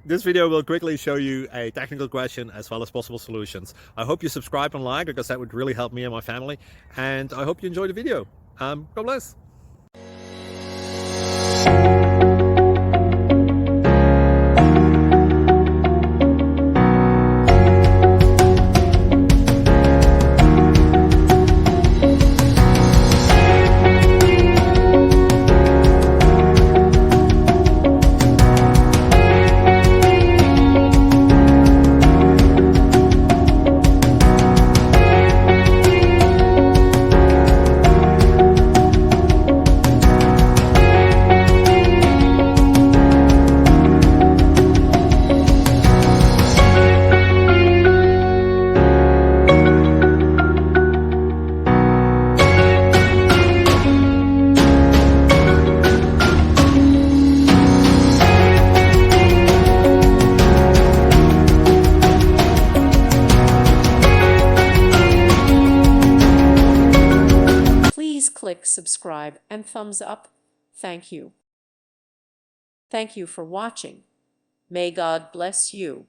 This video will quickly show you a technical question as well as possible solutions. I hope you subscribe and like, because that would really help me and my family. And I hope you enjoy the video. God bless. Please click subscribe and thumbs up. Thank you. Thank you for watching. May God bless you.